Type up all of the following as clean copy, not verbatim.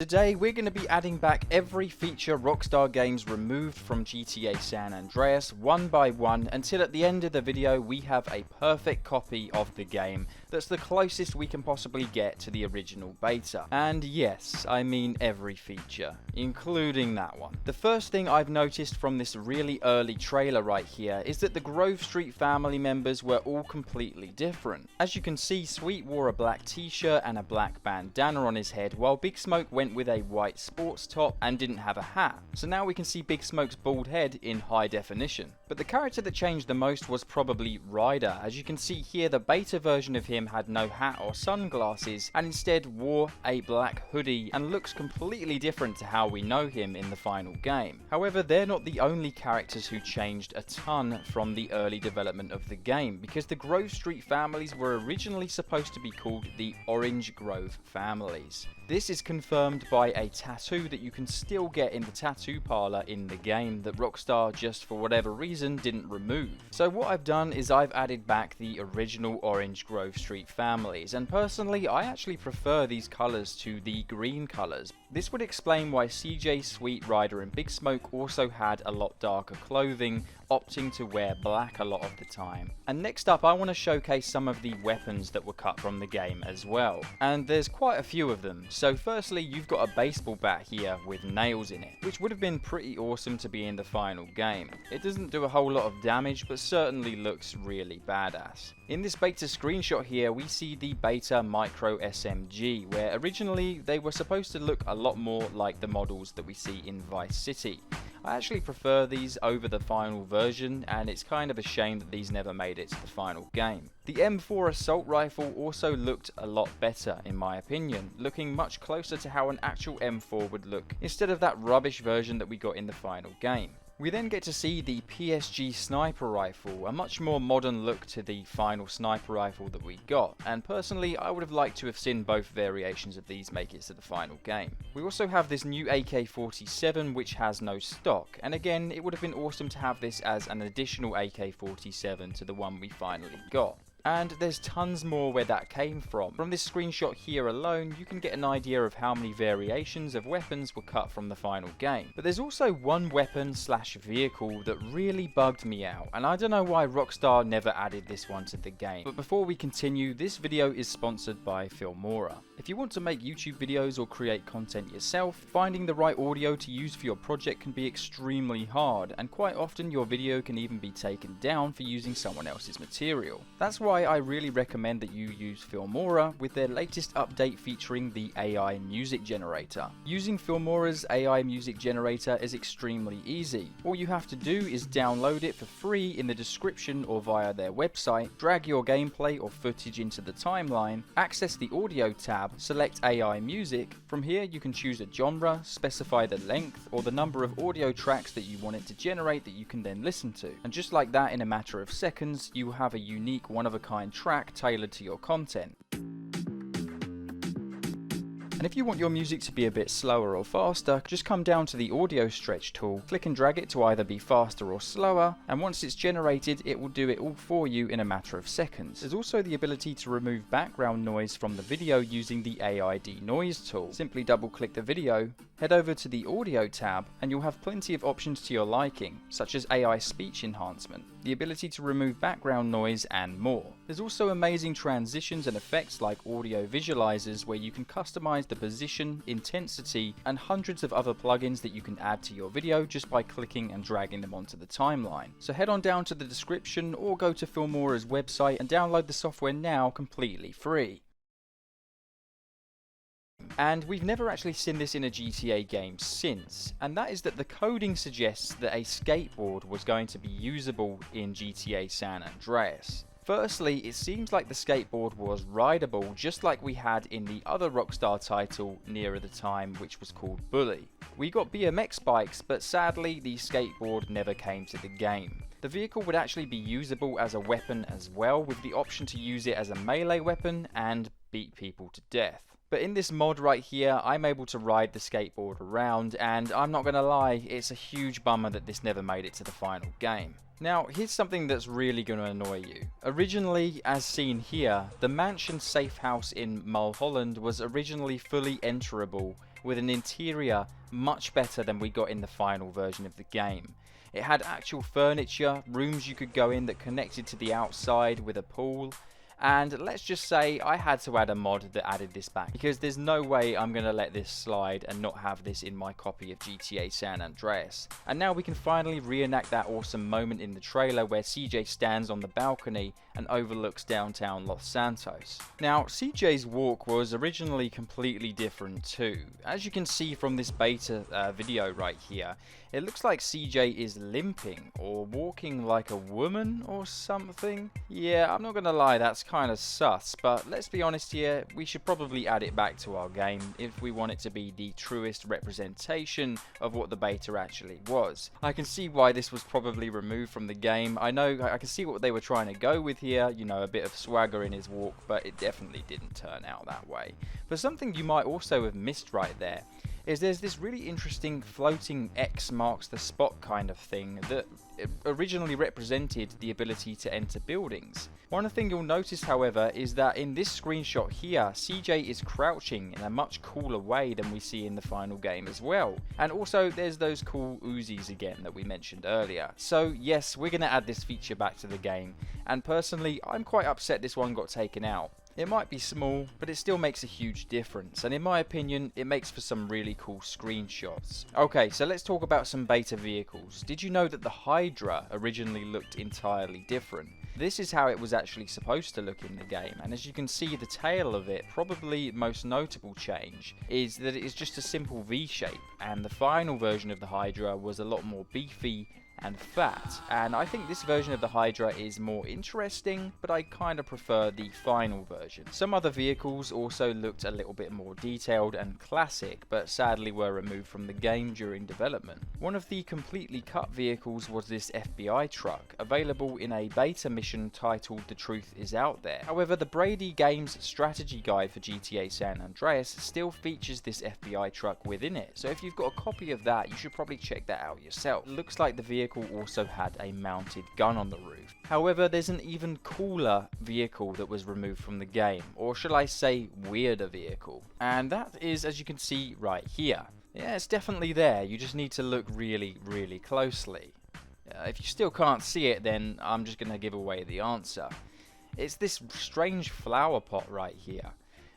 today we're going to be adding back every feature Rockstar Games removed from GTA San Andreas one by one until at the end of the video we have a perfect copy of the game that's the closest we can possibly get to the original beta. And yes, I mean every feature, including that one. The first thing I've noticed from this really early trailer right here is that the Grove Street family members were all completely different. As you can see, Sweet wore a black t-shirt and a black bandana on his head, while Big Smoke went with a white sports top and didn't have a hat. So now we can see Big Smoke's bald head in high definition. But the character that changed the most was probably Ryder. As you can see here, the beta version of him had no hat or sunglasses and instead wore a black hoodie and looks completely different to how we know him in the final game. However, they're not the only characters who changed a ton from the early development of the game, because the Grove Street families were originally supposed to be called the Orange Grove families. This is confirmed by a tattoo that you can still get in the tattoo parlor in the game that Rockstar just for whatever reason didn't remove. So what I've done is I've added back the original Orange Grove Street families, and personally I actually prefer these colours to the green colours. This would explain why CJ, Sweet, Ryder and Big Smoke also had a lot darker clothing, opting to wear black a lot of the time. And next up I want to showcase some of the weapons that were cut from the game as well. And there's quite a few of them. So firstly, you've got a baseball bat here with nails in it, which would have been pretty awesome to be in the final game. It doesn't do a whole lot of damage, but certainly looks really badass. In this beta screenshot here, we see the beta micro SMG, where originally they were supposed to look a lot more like the models that we see in Vice City. I actually prefer these over the final version, and it's kind of a shame that these never made it to the final game. The M4 assault rifle also looked a lot better in my opinion, looking much closer to how an actual M4 would look, instead of that rubbish version that we got in the final game. We then get to see the PSG sniper rifle, a much more modern look to the final sniper rifle that we got, and personally I would have liked to have seen both variations of these make it to the final game. We also have this new AK-47 which has no stock, and again it would have been awesome to have this as an additional AK-47 to the one we finally got. And there's tons more where that came from. From this screenshot here alone, you can get an idea of how many variations of weapons were cut from the final game. But there's also one weapon slash vehicle that really bugged me out, and I don't know why Rockstar never added this one to the game. But before we continue, this video is sponsored by Filmora. If you want to make YouTube videos or create content yourself, finding the right audio to use for your project can be extremely hard, and quite often your video can even be taken down for using someone else's material. That's why I really recommend that you use Filmora with their latest update featuring the AI music generator. Using Filmora's AI music generator is extremely easy. All you have to do is download it for free in the description or via their website, drag your gameplay or footage into the timeline, access the audio tab, select AI music. From here you can choose a genre, specify the length or the number of audio tracks that you want it to generate that you can then listen to. And just like that, in a matter of seconds, you will have a unique one-of-a-kind track tailored to your content. And if you want your music to be a bit slower or faster, just come down to the audio stretch tool, click and drag it to either be faster or slower, and once it's generated it will do it all for you in a matter of seconds. There's also the ability to remove background noise from the video using the AI denoise tool. Simply double click the video, head over to the audio tab, and you'll have plenty of options to your liking, such as AI speech enhancement, the ability to remove background noise, and more. There's also amazing transitions and effects like audio visualizers where you can customize the position, intensity, and hundreds of other plugins that you can add to your video just by clicking and dragging them onto the timeline. So head on down to the description or go to Filmora's website and download the software now completely free. And we've never actually seen this in a GTA game since, and that is that the coding suggests that a skateboard was going to be usable in GTA San Andreas. Firstly, it seems like the skateboard was rideable just like we had in the other Rockstar title nearer the time, which was called Bully. We got BMX bikes, but sadly the skateboard never came to the game. The vehicle would actually be usable as a weapon as well, with the option to use it as a melee weapon and beat people to death. But in this mod right here, I'm able to ride the skateboard around, and I'm not gonna lie, it's a huge bummer that this never made it to the final game. Now, here's something that's really going to annoy you. Originally, as seen here, the mansion safe house in Mulholland was originally fully enterable with an interior much better than we got in the final version of the game. It had actual furniture, rooms you could go in that connected to the outside with a pool, and let's just say I had to add a mod that added this back, because there's no way I'm going to let this slide and not have this in my copy of GTA San Andreas. And now we can finally reenact that awesome moment in the trailer where CJ stands on the balcony and overlooks downtown Los Santos. Now, CJ's walk was originally completely different too. As you can see from this beta video right here, it looks like CJ is limping or walking like a woman or something. Yeah, I'm not gonna lie, that's kind of sus, but let's be honest here, we should probably add it back to our game if we want it to be the truest representation of what the beta actually was. I can see why this was probably removed from the game. I know, I can see what they were trying to go with here, you know, a bit of swagger in his walk, but it definitely didn't turn out that way. But something you might also have missed right there is there's this really interesting floating X marks the spot kind of thing that originally represented the ability to enter buildings. One thing you'll notice, however, is that in this screenshot here, CJ is crouching in a much cooler way than we see in the final game as well. And also there's those cool Uzis again that we mentioned earlier. So yes, we're going to add this feature back to the game, and personally I'm quite upset this one got taken out. It might be small, but it still makes a huge difference, and in my opinion, it makes for some really cool screenshots. Okay, so let's talk about some beta vehicles. Did you know that the Hydra originally looked entirely different? This is how it was actually supposed to look in the game, and as you can see, the tail of it, probably most notable change, is that it is just a simple V shape, and the final version of the Hydra was a lot more beefy and fat, and I think this version of the Hydra is more interesting, but I kind of prefer the final version. Some other vehicles also looked a little bit more detailed and classic, but sadly were removed from the game during development. One of the completely cut vehicles was this FBI truck, available in a beta mission titled The Truth Is Out There. However, the Brady Games strategy guide for GTA San Andreas still features this FBI truck within it, so if you've got a copy of that, you should probably check that out yourself. It looks like the vehicle also had a mounted gun on the roof. However, there's an even cooler vehicle that was removed from the game, or shall I say weirder vehicle, and that is, as you can see right here. Yeah, it's definitely there, you just need to look really closely. If you still can't see it, then I'm just going to give away the answer. It's this strange flower pot right here.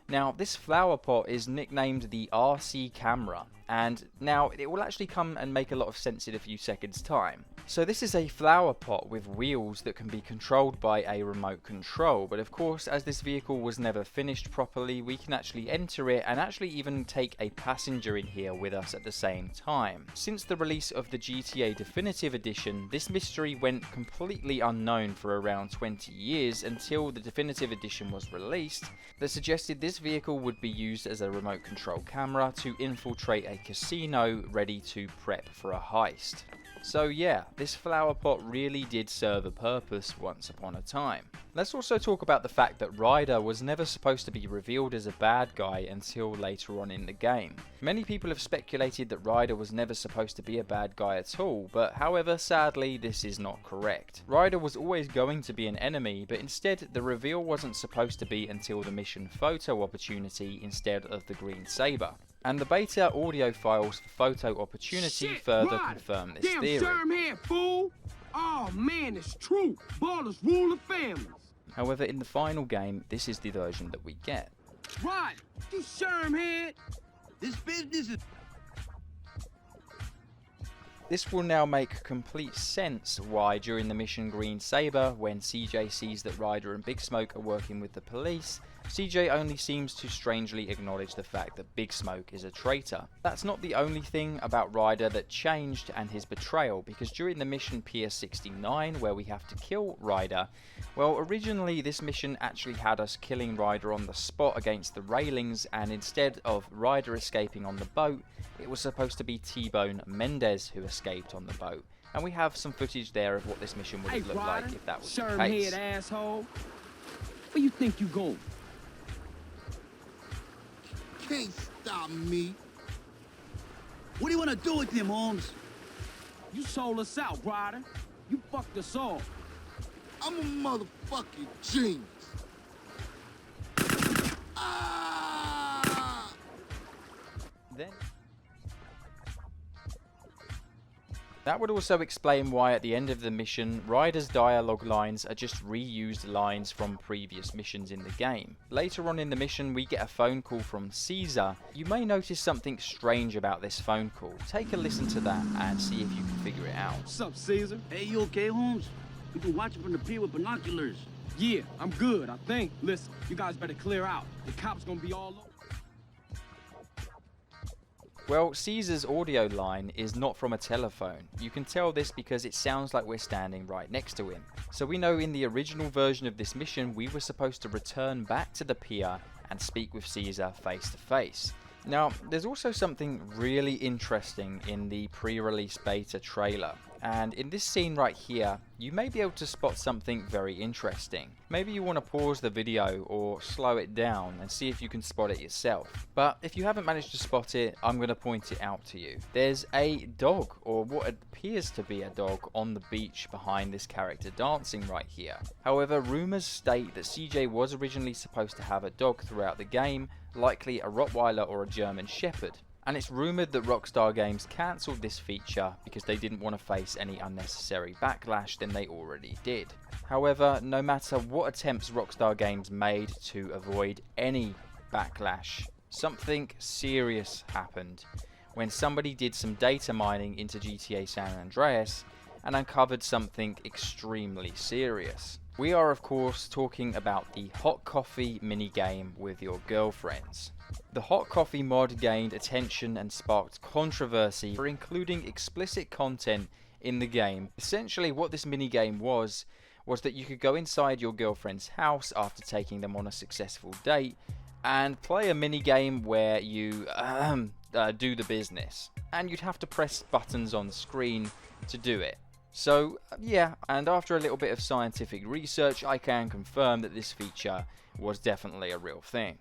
Now, this flower pot is nicknamed the RC camera, and now it will actually come and make a lot of sense in a few seconds time. So this is a flower pot with wheels that can be controlled by a remote control, but of course, as this vehicle was never finished properly, we can actually enter it and actually even take a passenger in here with us at the same time. Since the release of the GTA Definitive Edition, this mystery went completely unknown for around 20 years until the Definitive Edition was released, that suggested this vehicle would be used as a remote control camera to infiltrate a casino ready to prep for a heist. So yeah, this flower pot really did serve a purpose once upon a time. Let's also talk about the fact that Ryder was never supposed to be revealed as a bad guy until later on in the game. Many people have speculated that Ryder was never supposed to be a bad guy at all, but however, sadly, this is not correct. Ryder was always going to be an enemy, but instead the reveal wasn't supposed to be until the mission photo opportunity instead of the green saber. And the beta audio files for Photo Opportunity further confirm this theory. Damn head, fool! Oh man, it's true. Ballers rule the families. However, in the final game, this is the version that we get. Right, you Shermhead. This business is... This will now make complete sense why during the mission Green Saber, when CJ sees that Ryder and Big Smoke are working with the police, CJ only seems to strangely acknowledge the fact that Big Smoke is a traitor. That's not the only thing about Ryder that changed and his betrayal, because during the mission Pier 69, where we have to kill Ryder, well, originally this mission actually had us killing Ryder on the spot against the railings, and instead of Ryder escaping on the boat, it was supposed to be T-Bone Mendez who escaped on the boat. And we have some footage there of what this mission would have looked like if that was the case. Shermhead asshole. Where you think you going? Can't stop me. What do you want to do with him, Holmes? You sold us out, Ryder. You fucked us off. I'm a motherfucking genius. Ah! Then that would also explain why at the end of the mission, Ryder's dialogue lines are just reused lines from previous missions in the game. Later on in the mission, we get a phone call from Caesar. You may notice something strange about this phone call. Take a listen to that and see if you can figure it out. What's up, Caesar? Hey, you okay, Holmes? We've been watching from the pier with binoculars. Yeah, I'm good, I think. Listen, you guys better clear out. The cops gonna be all over. Well, Caesar's audio line is not from a telephone. You can tell this because it sounds like we're standing right next to him. So we know in the original version of this mission, we were supposed to return back to the pier and speak with Caesar face to face. Now, there's also something really interesting in the pre-release beta trailer. And in this scene right here, you may be able to spot something very interesting. Maybe you want to pause the video or slow it down and see if you can spot it yourself. But if you haven't managed to spot it, I'm going to point it out to you. There's a dog, or what appears to be a dog, on the beach behind this character dancing right here. However, rumors state that CJ was originally supposed to have a dog throughout the game, likely a Rottweiler or a German Shepherd. And it's rumoured that Rockstar Games cancelled this feature because they didn't want to face any unnecessary backlash than they already did. However, no matter what attempts Rockstar Games made to avoid any backlash, something serious happened when somebody did some data mining into GTA San Andreas and uncovered something extremely serious. We are of course talking about the hot coffee minigame with your girlfriends. The hot coffee mod gained attention and sparked controversy for including explicit content in the game. Essentially what this minigame was that you could go inside your girlfriend's house after taking them on a successful date and play a minigame where you do the business. And you'd have to press buttons on the screen to do it. So yeah, and after a little bit of scientific research, I can confirm that this feature was definitely a real thing.